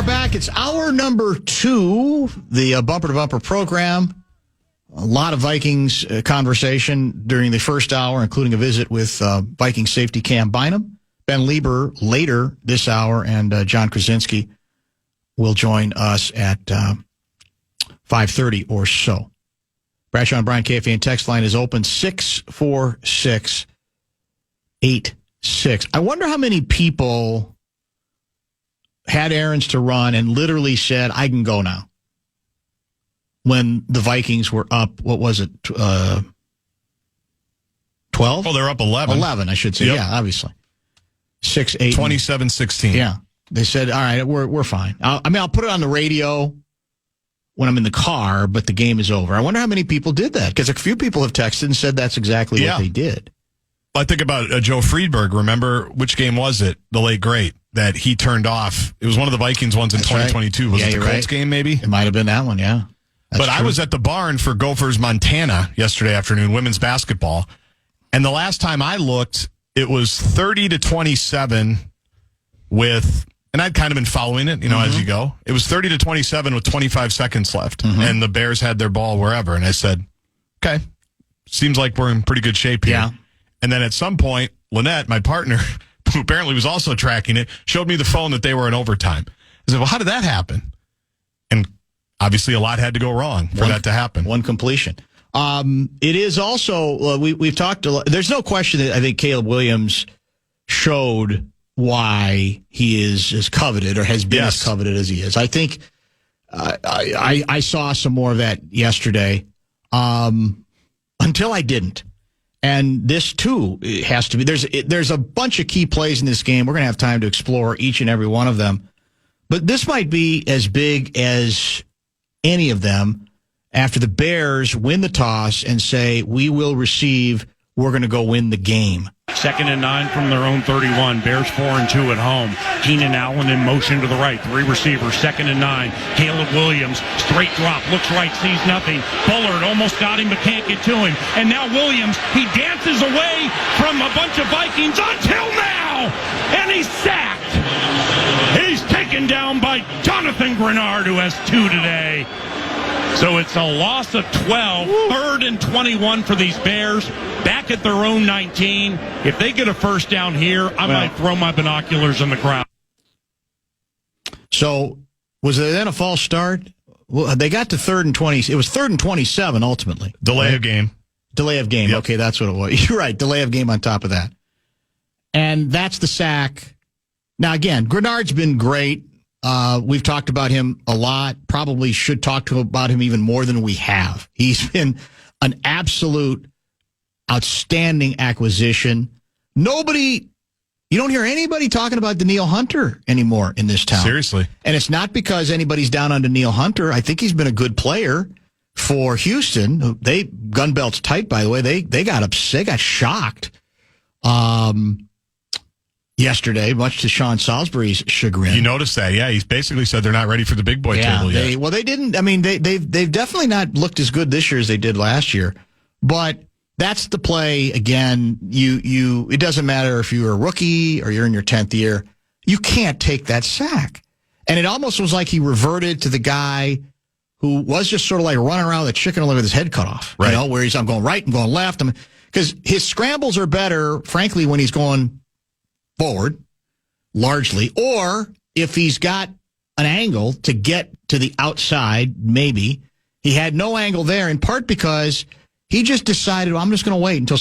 are back. It's hour number 2, the Bumper to Bumper program. A lot of Vikings conversation during the first hour, including a visit with Vikings safety Cam Bynum. Ben Lieber later this hour, and John Krasinski will join us at 5:30 or so. Bradshaw and Brian KFAN text line is open 64686. I wonder how many people had errands to run and literally said, I can go now, when the Vikings were up, what was it, 12? Oh, they're up 11. 11, I should say. Yep. Yeah, obviously. 6-8. 27-16. Yeah. They said, all right, we're fine. I'll put it on the radio when I'm in the car, but the game is over. I wonder how many people did that, because a few people have texted and said that's exactly what they did. I think about Joe Friedberg. Remember, which game was it? The late great that he turned off. It was one of the Vikings ones in 2022. Right. Was it the Colts game, maybe? It might have been that one, yeah. That's but true. I was at the barn for Gophers Montana yesterday afternoon, women's basketball. And the last time I looked, it was 30-27 with, and I'd kind of been following it, as you go. It was 30-27 with 25 seconds left. And the Bears had their ball wherever. And I said, okay, seems like we're in pretty good shape here. Yeah. And then at some point, Lynette, my partner, who apparently was also tracking it, showed me the phone that they were in overtime. I said, well, how did that happen? And obviously a lot had to go wrong for that to happen. One completion. It is also, we've talked a lot. There's no question that I think Caleb Williams showed why he is as coveted, or has been as coveted as he is. I think I saw some more of that yesterday until I didn't. And this, too, has to be. There's a bunch of key plays in this game. We're going to have time to explore each and every one of them. But this might be as big as any of them after the Bears win the toss and say, we will receive, we're going to go win the game. 2nd and 9 from their own 31. Bears 4-2 at home. Keenan Allen in motion to the right. 3 receivers. 2nd and 9. Caleb Williams, straight drop. Looks right, sees nothing. Bullard almost got him, but can't get to him. And now Williams, he dances away from a bunch of Vikings until now. And he's sacked. He's taken down by Jonathan Grenard, who has 2 today. So it's a loss of 12, 3rd and 21 for these Bears, back at their own 19. If they get a first down here, I might throw my binoculars in the crowd. So was it then a false start? Well, they got to 3rd and 20. It was 3rd and 27 ultimately. Delay of game. Delay of game. Yep. Okay, that's what it was. You're right. Delay of game on top of that. And that's the sack. Now, again, Grenard's been great. We've talked about him a lot. Probably should talk about him even more than we have. He's been an absolute outstanding acquisition. You don't hear anybody talking about Danielle Hunter anymore in this town. Seriously. And it's not because anybody's down on Danielle Hunter. I think he's been a good player for Houston. Gun belts tight, by the way. They got shocked. Yesterday, much to Sean Salisbury's chagrin. You noticed that, yeah. He's basically said they're not ready for the big boy table yet. They didn't. I mean, they've definitely not looked as good this year as they did last year. But that's the play. Again, it doesn't matter if you're a rookie or you're in your 10th year. You can't take that sack. And it almost was like he reverted to the guy who was just sort of like running around with a chicken with his head cut off. Right. Where I'm going right and going left. Because his scrambles are better, frankly, when he's going forward, largely, or if he's got an angle to get to the outside, maybe. He had no angle there, in part because he just decided, well, I'm just going to wait until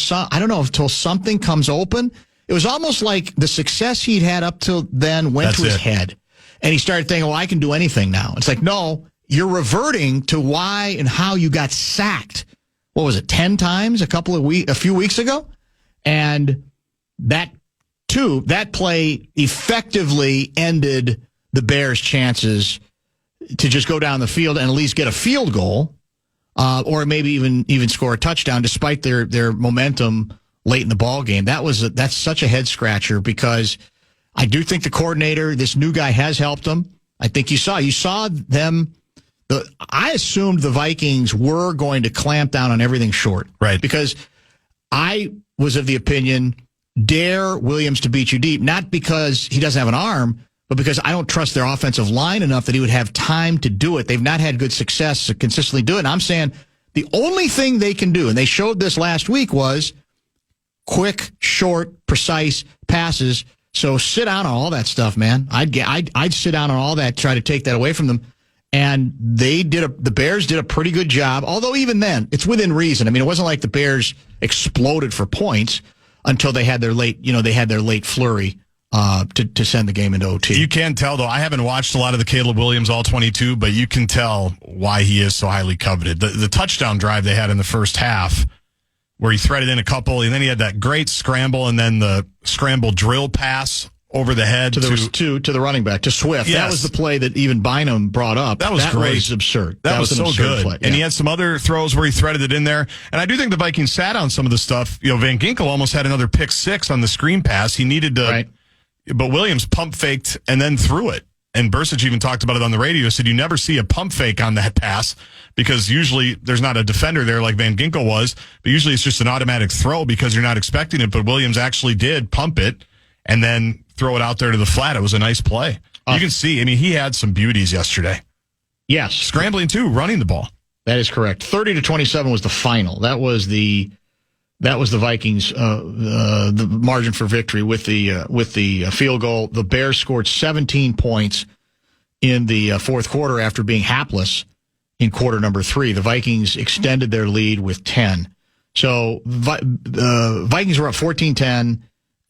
something comes open. It was almost like the success he'd had up till then went to his head. And he started thinking, well, I can do anything now. It's like, no, you're reverting to why and how you got sacked. What was it, 10 times a few weeks ago? And that play effectively ended the Bears' chances to just go down the field and at least get a field goal, or maybe even score a touchdown, despite their momentum late in the ball game. That's such a head scratcher, because I do think the coordinator, this new guy, has helped them. I think you saw them. I assumed the Vikings were going to clamp down on everything short, right? Because I was of the opinion, dare Williams to beat you deep, not because he doesn't have an arm, but because I don't trust their offensive line enough that he would have time to do it. They've not had good success to consistently do it. And I'm saying the only thing they can do, and they showed this last week, was quick, short, precise passes. So sit down on all that stuff, man. I'd sit down on all that, try to take that away from them. And the Bears did a pretty good job. Although even then, it's within reason. I mean, it wasn't like the Bears exploded for points until they had their late flurry to send the game into OT. You can tell, though. I haven't watched a lot of the Caleb Williams All-22, but you can tell why he is so highly coveted. The touchdown drive they had in the first half, where he threaded in a couple, and then he had that great scramble, and then the scramble drill pass over the head to the running back, to Swift. Yes. That was the play that even Bynum brought up. That was great. Was absurd. That was an so absurd good. play. And he had some other throws where he threaded it in there. And I do think the Vikings sat on some of the stuff. Van Ginkel almost had another pick six on the screen pass. He needed to, right. But Williams pump faked and then threw it. And Bursic even talked about it on the radio. He said you never see a pump fake on that pass because usually there's not a defender there like Van Ginkel was, but usually it's just an automatic throw because you're not expecting it. But Williams actually did pump it and then throw it out there to the flat. It was a nice play. You can see, I mean, he had some beauties yesterday. Yes. Scrambling too, running the ball. That is correct. 30-27 was the final. That was the Vikings the margin for victory with the field goal. The Bears scored 17 points in the fourth quarter after being hapless in quarter number 3. The Vikings extended their lead with 10. So Vikings were up 14-10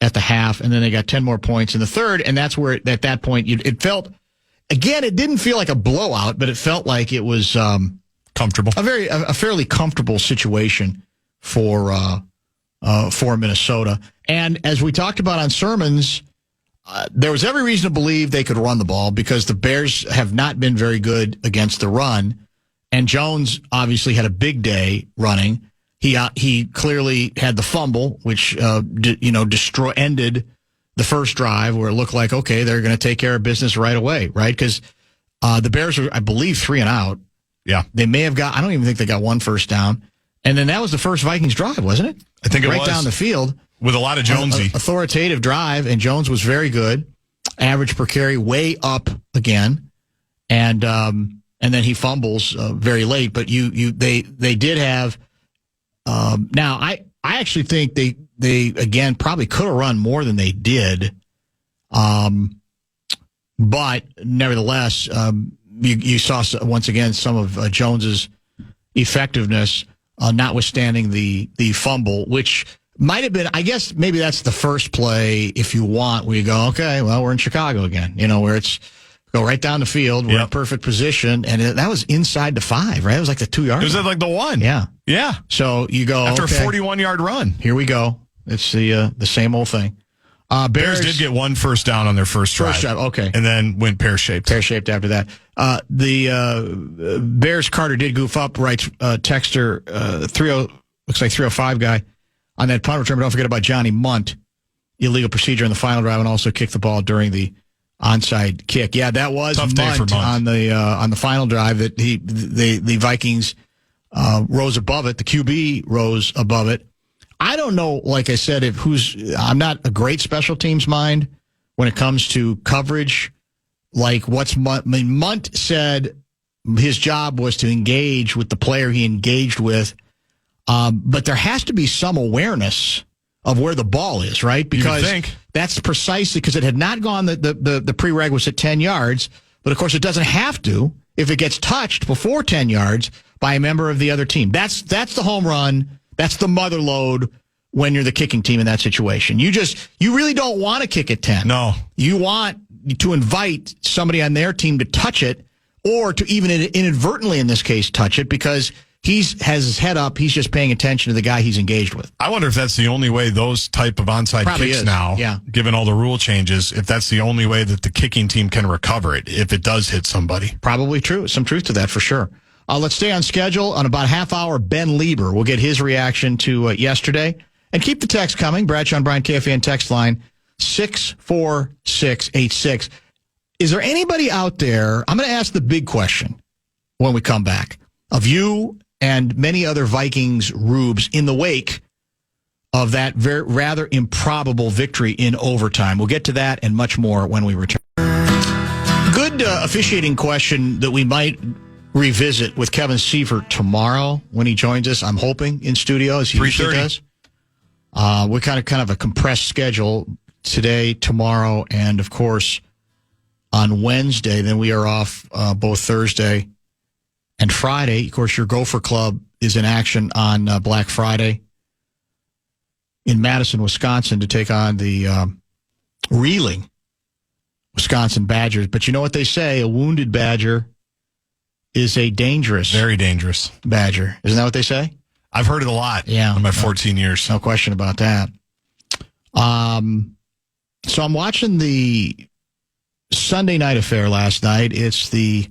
at the half, and then they got 10 more points in the third, and that's where at that point it felt, again, it didn't feel like a blowout, but it felt like it was comfortable, a fairly comfortable situation for Minnesota. And as we talked about on sermons, there was every reason to believe they could run the ball because the Bears have not been very good against the run, and Jones obviously had a big day running. He clearly had the fumble, which ended the first drive where it looked like, okay, they're going to take care of business right away, right? Because the Bears were, I believe, 3 and out. Yeah, they may have got. I don't even think they got one first down, and then that was the first Vikings drive, wasn't it? I think it was right down the field with a lot of Jonesy, authoritative drive, and Jones was very good. Average per carry way up again, and then he fumbles very late. But they did have. Now, I actually think they again probably could have run more than they did, but nevertheless, you saw once again some of Jones's effectiveness, notwithstanding the fumble, which might have been. I guess maybe that's the first play, if you want, where you go, okay, well, we're in Chicago again, where it's. Go right down the field. We're in perfect position. And that was inside the 5, right? It was like the 2-yard. It was like the 1. Yeah. Yeah. So you go. After a 41-yard run. Here we go. It's the same old thing. Bears did get one first down on their first drive. Okay. And then went pear-shaped. Pear-shaped after that. The Bears Carter did goof up, writes Texter, looks like 305 guy on that punt return. But don't forget about Johnny Munt. Illegal procedure in the final drive and also kicked the ball during the onside kick. Yeah, that was Munt on the final drive that the Vikings rose above it. The QB rose above it. I don't know, like I said, I'm not a great special teams mind when it comes to coverage. Like Munt said his job was to engage with the player he engaged with, but there has to be some awareness of where the ball is, right? Because that's precisely because it had not gone the prerequisite 10 yards, but of course it doesn't have to if it gets touched before 10 yards by a member of the other team. That's the home run. That's the mother load when you're the kicking team in that situation. You really don't want to kick at 10. No. You want to invite somebody on their team to touch it or to even inadvertently, in this case, touch it because he has his head up. He's just paying attention to the guy he's engaged with. I wonder if that's the only way those type of onside kicks now, given all the rule changes, if that's the only way that the kicking team can recover it, if it does hit somebody. Probably true. Some truth to that for sure. Let's stay on schedule. On about a half hour, Ben Lieber. We'll get his reaction to yesterday. And keep the text coming. Bradshaw and Brian KFAN text line 64686. Is there anybody out there? I'm going to ask the big question when we come back of you and many other Vikings rubes in the wake of that rather improbable victory in overtime. We'll get to that and much more when we return. Good officiating question that we might revisit with Kevin Seifert tomorrow when he joins us. I'm hoping in studio as he usually does. We're kind of a compressed schedule today, tomorrow, and of course on Wednesday. Then we are off both Thursday and Friday. Of course, your Gopher Club is in action on Black Friday in Madison, Wisconsin, to take on the reeling Wisconsin Badgers. But you know what they say? A wounded Badger is a very dangerous Badger. Isn't that what they say? I've heard it a lot in my 14 years. No question about that. So I'm watching the Sunday night affair last night. It's the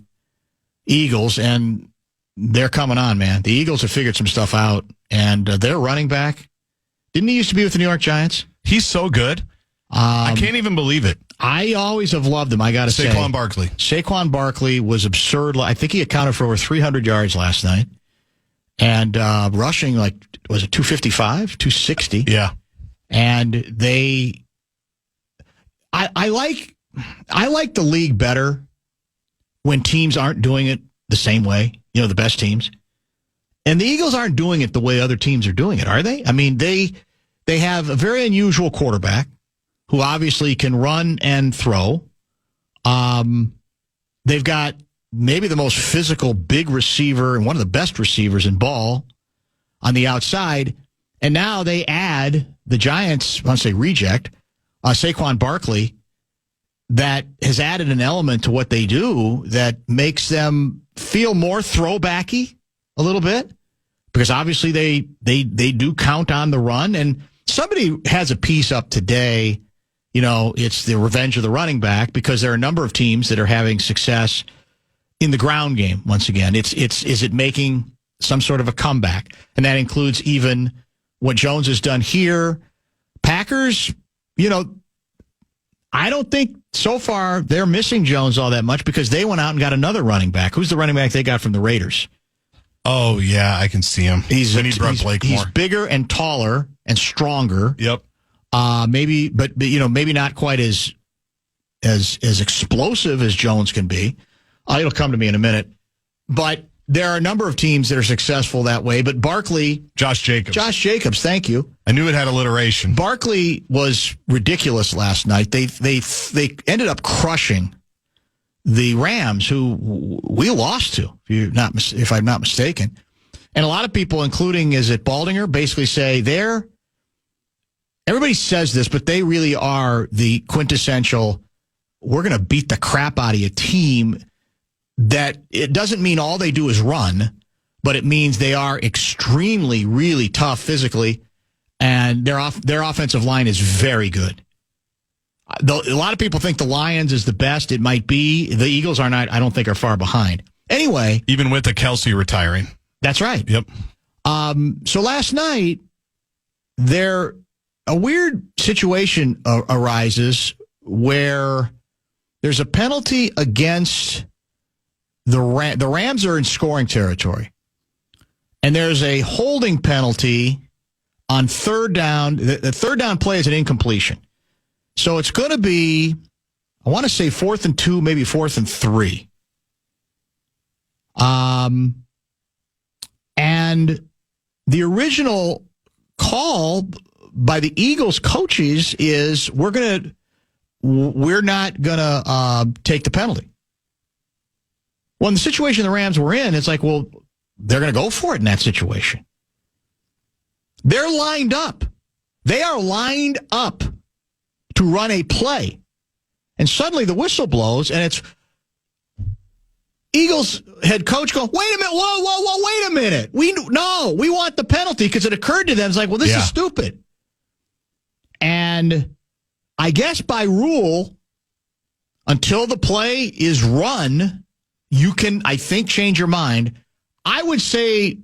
Eagles, and they're coming on, man. The Eagles have figured some stuff out, and their running back, didn't he used to be with the New York Giants? He's so good. I can't even believe it. I always have loved him, I got to say. Saquon Barkley was absurd. I think he accounted for over 300 yards last night. And rushing, was it 255, 260? Yeah. And I like the league better when teams aren't doing it the same way, the best teams. And the Eagles aren't doing it the way other teams are doing it, are they? I mean, they have a very unusual quarterback who obviously can run and throw. They've got maybe the most physical big receiver and one of the best receivers in ball on the outside. And now they add the Giants, once they reject, Saquon Barkley, that has added an element to what they do that makes them feel more throwbacky a little bit, because obviously they do count on the run. And somebody has a piece up today, it's the revenge of the running back, because there are a number of teams that are having success in the ground game. Once again, is it making some sort of a comeback? And that includes even what Jones has done here. Packers, I don't think so far they're missing Jones all that much, because they went out and got another running back. Who's the running back they got from the Raiders? Oh, yeah, I can see him. He's bigger and taller and stronger. Yep. Maybe not quite as explosive as Jones can be. It'll come to me in a minute. But there are a number of teams that are successful that way. But Barkley... Josh Jacobs, thank you. I knew it had alliteration. Barkley was ridiculous last night. They ended up crushing the Rams, who we lost to, if I'm not mistaken. And a lot of people, including, is it Baldinger, basically say everybody says this, but they really are the quintessential, we're going to beat the crap out of your team. That it doesn't mean all they do is run, but it means they are extremely, really tough physically, and their offensive line is very good. A lot of people think the Lions is the best. It might be. The Eagles are not, I don't think, are far behind. Anyway. Even with the Kelsey retiring. That's right. Yep. So last night, a weird situation arises where there's a penalty against the Rams are in scoring territory, and there's a holding penalty on third down. The third down play is an incompletion. So it's going to be, I want to say 4th and 2, maybe 4th and 3. And the original call by the Eagles coaches is we're not going to take the penalty. Well, in the situation the Rams were in, it's like, well, they're going to go for it in that situation. They're lined up. They are lined up to run a play. And suddenly the whistle blows, and it's Eagles head coach going, wait a minute, whoa, wait a minute. We want the penalty, because it occurred to them, it's like, well, this is stupid. And I guess by rule, until the play is run, you can, I think, change your mind. I would say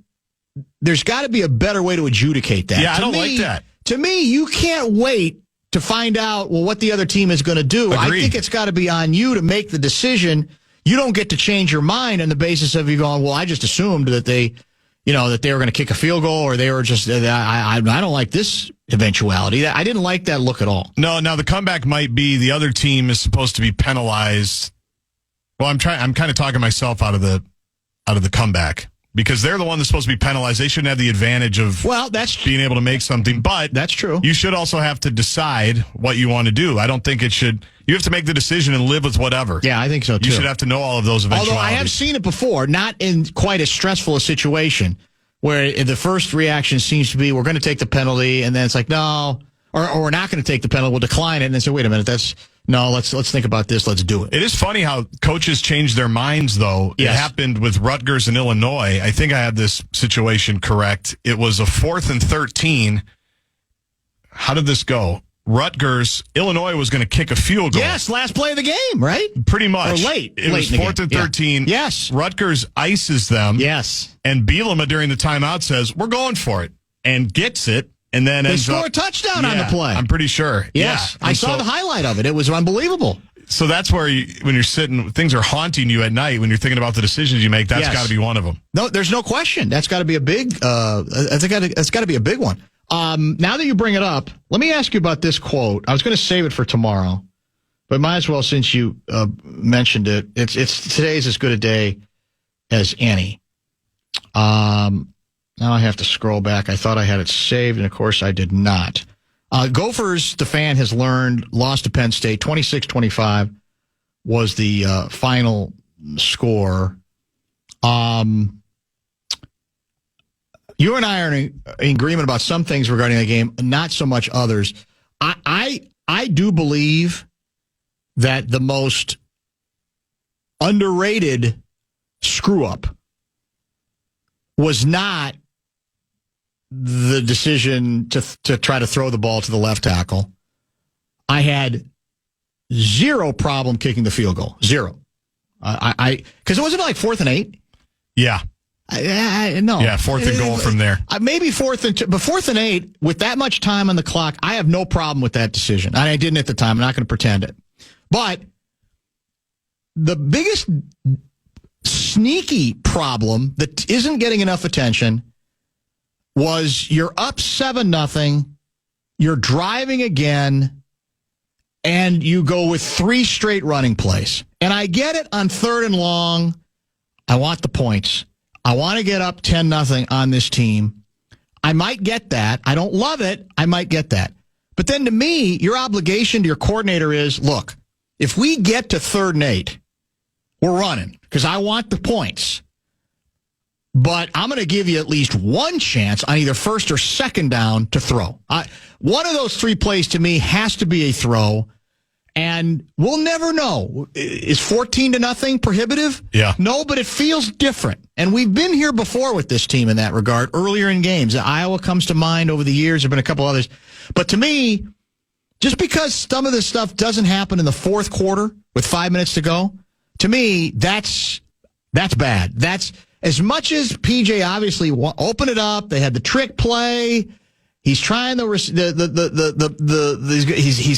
there's got to be a better way to adjudicate that. Yeah, I don't like that. To me, you can't wait to find out, what the other team is going to do. Agreed. I think it's got to be on you to make the decision. You don't get to change your mind on the basis of you going, well, I just assumed that they were going to kick a field goal, or they were just, I don't like this eventuality. I didn't like that look at all. No, now the comeback might be the other team is supposed to be penalized Well, I'm kind of talking myself out of the comeback because they're the one that's supposed to be penalized. They shouldn't have the advantage of that's being able to make something. But that's true. You should also have to decide what you want to do. I don't think it should. You have to make the decision and live with whatever. Yeah, I think so too. You should have to know all of those eventualities. Although I have seen it before, not in quite as stressful a situation where the first reaction seems to be we're going to take the penalty, and then it's like no, or we're not going to take the penalty. We'll decline it, and then say wait a minute, let's think about this. Let's do it. It is funny how coaches change their minds, though. Yes. It happened with Rutgers and Illinois. I think I had this situation correct. It was a 4th and 13. How did this go? Illinois was going to kick a field goal. Yes, last play of the game, right? Pretty much. Or late. It was 4th and 13. Yeah. Yes. Rutgers ices them. Yes. And Bielema during the timeout says, we're going for it. And gets it. And then they score a touchdown on the play. I'm pretty sure. Yes. Yeah. I saw the highlight of it. It was unbelievable. So that's where when you're sitting, things are haunting you at night when you're thinking about the decisions you make. That's got to be one of them. No, there's no question. That's got to be a big. That's got to be a big one. Now that you bring it up, let me ask you about this quote. I was going to save it for tomorrow, but might as well since you mentioned it. It's today's as good a day as any. Now I have to scroll back. I thought I had it saved, and of course I did not. Gophers, the fan has learned, lost to Penn State. 26-25 was the final score. You and I are in agreement about some things regarding the game, not so much others. I do believe that the most underrated screw-up was not the decision to try to throw the ball to the left tackle. I had zero problem kicking the field goal. Zero. Because it wasn't like 4th and 8. Yeah. No. Yeah, 4th and goal from there. Maybe 4th and 2, but 4th and 8 with that much time on the clock, I have no problem with that decision. I didn't at the time. I'm not going to pretend it. But the biggest sneaky problem that isn't getting enough attention was you're up 7-0, you're driving again, and you go with 3 straight running plays. And I get it on 3rd and long. I want the points. I want to get up 10-0 on this team. I might get that. I don't love it. I might get that. But then to me, your obligation to your coordinator is, look, if we get to 3rd and 8, we're running because I want the points. But I'm going to give you at least one chance on either 1st or 2nd down to throw. One of those 3 plays to me has to be a throw. And we'll never know. Is 14-0 prohibitive? Yeah. No, but it feels different. And we've been here before with this team in that regard, earlier in games. Iowa comes to mind over the years. There have been a couple others. But to me, just because some of this stuff doesn't happen in the 4th quarter with 5 minutes to go, to me, that's bad. That's as much as PJ obviously opened it up. They had the trick play. He's trying he's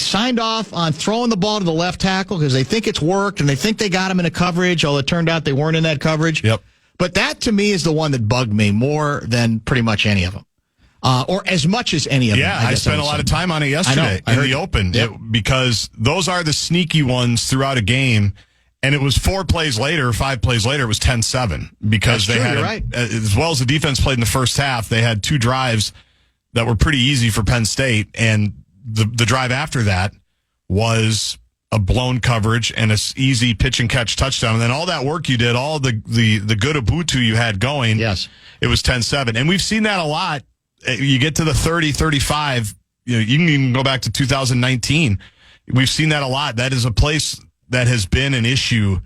signed off on throwing the ball to the left tackle because they think it's worked and they think they got him in a coverage, although it turned out they weren't in that coverage. Yep. But that to me is the one that bugged me more than pretty much any of them. Or as much as any of them. Yeah, I spent a lot of time on it yesterday in the open because those are the sneaky ones throughout a game. And it was 5 plays later, it was 10-7 because they had, right. As well as the defense played in the first half, they had 2 drives that were pretty easy for Penn State. And the drive after that was a blown coverage and an easy pitch and catch touchdown. And then all that work you did, all the good Ubuntu you had going, yes, it was 10-7. And we've seen that a lot. You get to the 30, 35, you can even go back to 2019. We've seen that a lot. That is a place that has been an issue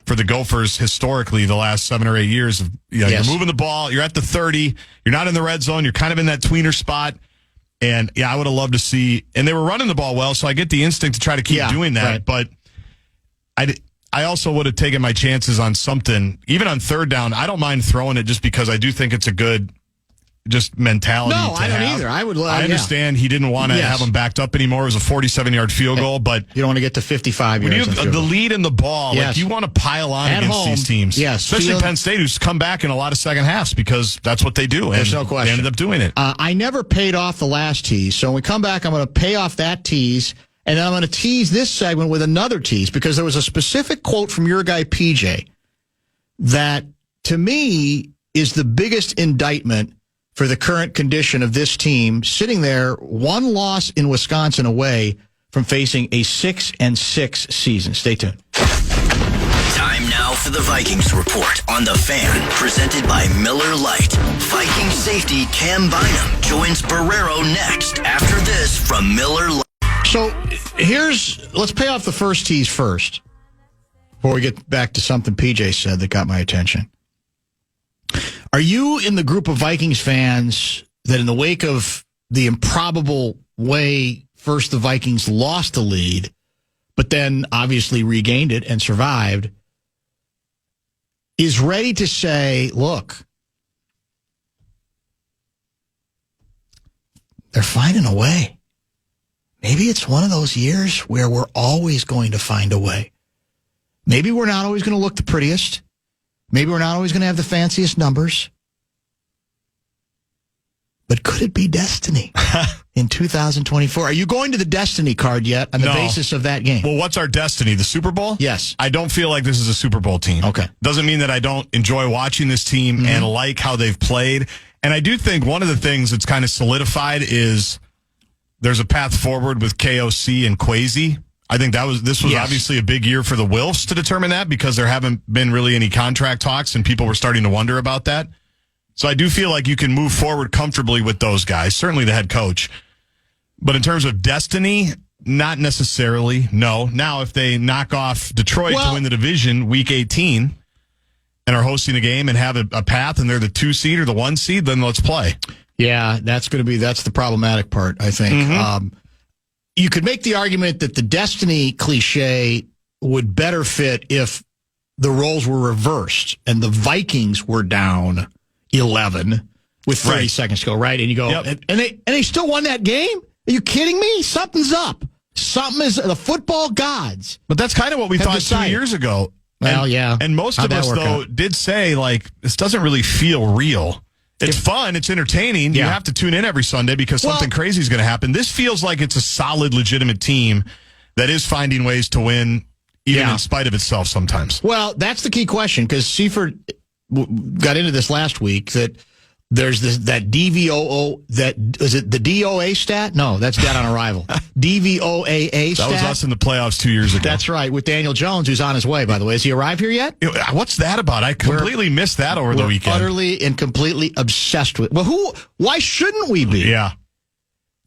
for the Gophers historically the last 7 or 8 years. You're moving the ball, you're at the 30, you're not in the red zone, you're kind of in that tweener spot. And, I would have loved to see, and they were running the ball well, so I get the instinct to try to keep doing that. Right. But I also would have taken my chances on something, even on 3rd down. I don't mind throwing it just because I do think it's a good mentality. No, I don't either. I understand he didn't want to have him backed up anymore. It was a 47-yard field goal, but you don't want to get to 55 yards. When you have the lead in the ball, you want to pile on against these teams. Yes, especially Penn State, who's come back in a lot of second halves because that's what they do. There's no question. They ended up doing it. I never paid off the last tease, so when we come back, I'm going to pay off that tease, And then I'm going to tease this segment with another tease because there was a specific quote from your guy, PJ, that to me is the biggest indictment for the current condition of this team, sitting there one loss in Wisconsin away from facing a 6-6 season. Stay tuned. Time now for the Vikings Report on The Fan, presented by Miller Lite. Vikings safety Cam Bynum joins Barrero next after this from Miller Lite. So let's pay off the first tease first before we get back to something PJ said that got my attention. Are you in the group of Vikings fans that in the wake of the improbable way first the Vikings lost the lead, but then obviously regained it and survived, is ready to say, look, they're finding a way. Maybe it's one of those years where we're always going to find a way. Maybe we're not always going to look the prettiest. Maybe we're not always going to have the fanciest numbers. But could it be destiny in 2024? Are you going to the destiny card yet on the basis of that game? Well, what's our destiny? The Super Bowl? Yes. I don't feel like this is a Super Bowl team. Okay. Doesn't mean that I don't enjoy watching this team and like how they've played. And I do think one of the things that's kind of solidified is there's a path forward with KOC and Kwesi. I think this was obviously a big year for the Wilfs to determine that because there haven't been really any contract talks and people were starting to wonder about that. So I do feel like you can move forward comfortably with those guys, certainly the head coach. But in terms of destiny, not necessarily, no. Now, if they knock off Detroit to win the division week 18 and are hosting a game and have a path and they're the 2 seed or the 1 seed, then let's play. Yeah, that's the problematic part, I think. You could make the argument that the destiny cliche would better fit if the roles were reversed and the Vikings were down 11 with 30 seconds to go, right? And you go, and they still won that game? Are you kidding me? Something's up. Something is the football gods. But that's kind of what we thought decided 2 years ago. Well, yeah. And most of us, though, did say, like, this doesn't really feel real. It's fun. It's entertaining. You have to tune in every Sunday because something crazy is going to happen. This feels like it's a solid, legitimate team that is finding ways to win, even in spite of itself sometimes. Well, that's the key question because Seifert got into this last week that there's that DVOO, is it the DOA stat? No, that's dead on arrival. DVOAA stat. That was us in the playoffs 2 years ago. That's right, with Daniel Jones, who's on his way, by the way. Has he arrived here yet? What's that about? I completely missed that over the weekend. Utterly and completely obsessed with. Well, why shouldn't we be? Yeah.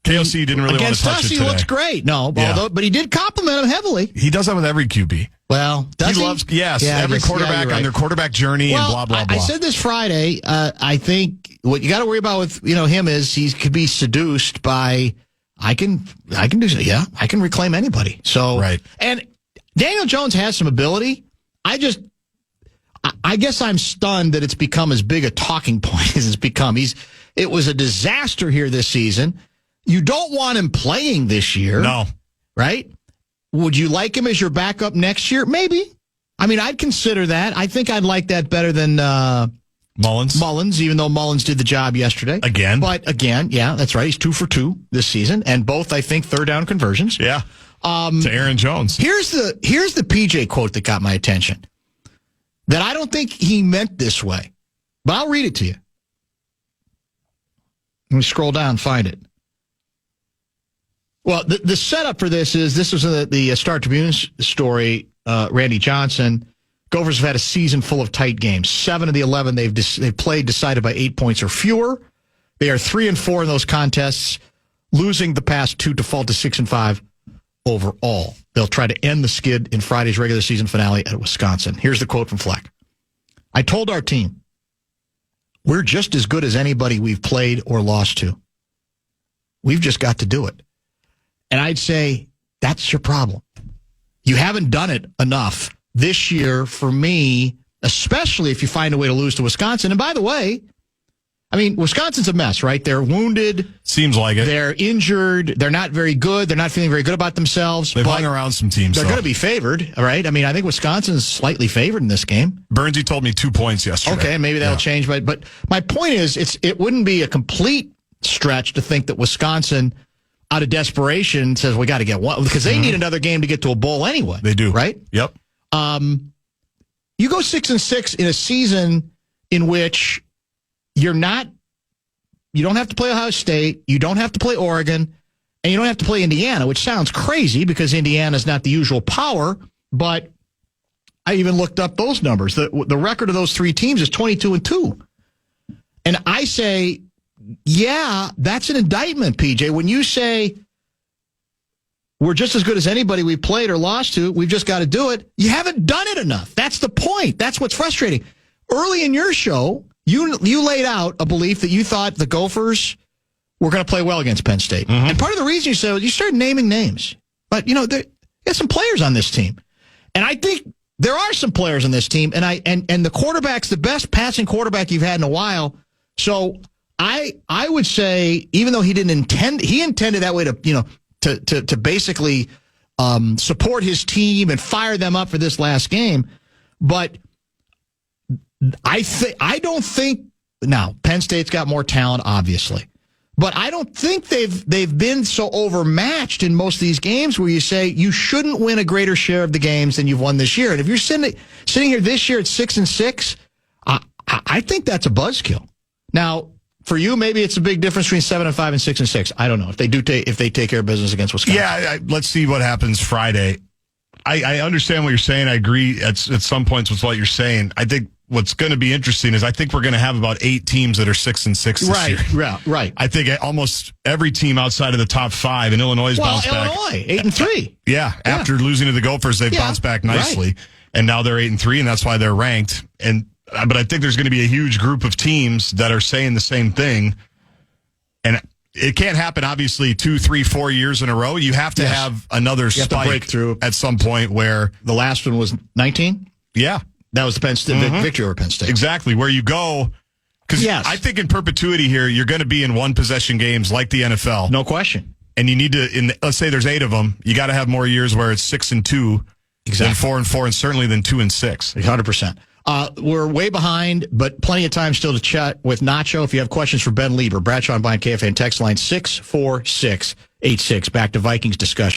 KOC didn't really want to touch it today. Against us, he looks great. No, but he did compliment him heavily. He does that with every QB. Well, does he? Loves, every quarterback on their quarterback journey and blah, blah, blah. I said this Friday. I think what you got to worry about with him is he could be seduced by I can reclaim anybody. So and Daniel Jones has some ability. I guess I'm stunned that it's become as big a talking point as it's become. It was a disaster here this season. You don't want him playing this year. No. Right? Would you like him as your backup next year? Maybe. I mean, I'd consider that. I think I'd like that better than Mullins, even though Mullins did the job yesterday. Again. But again, yeah, that's right. He's 2 for 2 this season, and both, I think, third down conversions. Yeah. To Aaron Jones. Here's the PJ quote that got my attention. That I don't think he meant this way. But I'll read it to you. Let me scroll down and find it. Well, the setup for this was the Star Tribune story, Randy Johnson. Gophers have had a season full of tight games. 7 of the 11 they've played decided by 8 points or fewer. They are 3-4 in those contests, losing the past 2 to fall to 6-5 overall. They'll try to end the skid in Friday's regular season finale at Wisconsin. Here's the quote from Fleck. I told our team, we're just as good as anybody we've played or lost to. We've just got to do it. And I'd say that's your problem. You haven't done it enough this year for me, especially if you find a way to lose to Wisconsin. And by the way, I mean, Wisconsin's a mess, right? They're wounded. Seems like it. They're injured. They're not very good. They're not feeling very good about themselves. They've hung around some teams. They're going to be favored, all right? I mean, I think Wisconsin's slightly favored in this game. Burnsy told me 2 points yesterday. Okay, maybe that'll change. But my point is, it wouldn't be a complete stretch to think that Wisconsin out of desperation says, we got to get one, because they need another game to get to a bowl anyway. They do. Right? Yep. You go 6-6 in a season in which you don't have to play Ohio State, you don't have to play Oregon, and you don't have to play Indiana, which sounds crazy because Indiana's not the usual power, but I even looked up those numbers. The record of those three teams is 22-2. And I say, yeah, that's an indictment, PJ. When you say we're just as good as anybody we played or lost to, we've just got to do it, you haven't done it enough. That's the point. That's what's frustrating. Early in your show, you laid out a belief that you thought the Gophers were going to play well against Penn State. Mm-hmm. And part of the reason you said was you started naming names. But, there are some players on this team. And I think there are some players on this team, and the quarterback's the best passing quarterback you've had in a while. So I would say, even though he intended that way to basically support his team and fire them up for this last game. But I don't think now Penn State's got more talent, obviously. But I don't think they've been so overmatched in most of these games where you say you shouldn't win a greater share of the games than you've won this year. And if you're sitting here this year at 6-6, I think that's a buzzkill. Now, for you, maybe it's a big difference between 7-5 and 6-6. I don't know if they take care of business against Wisconsin. Yeah, let's see what happens Friday. I understand what you're saying. I agree at some points with what you're saying. I think what's going to be interesting is I think we're going to have about 8 teams that are 6-6 this year. Right. I think almost every team outside of the top 5, and Illinois bounced back. Illinois, 8-3. Yeah, after losing to the Gophers, they've bounced back nicely, right. And now they're 8-3, and that's why they're ranked. But I think there's going to be a huge group of teams that are saying the same thing, and it can't happen, obviously, 2, 3, 4 years in a row. You have to have another spike breakthrough at some point where... The last one was 19? Yeah. That was the Penn State victory over Penn State. Exactly, where you go... Because I think in perpetuity here, you're going to be in one-possession games like the NFL. No question. And you need to... let's say there's 8 of them. You got to have more years where it's 6-2 than 4-4, and certainly than 2-6. 100%. We're way behind, but plenty of time still to chat with Nacho. If you have questions for Ben Lieber, Bradshaw and Bryant KFAN text line 64686. Back to Vikings discussion.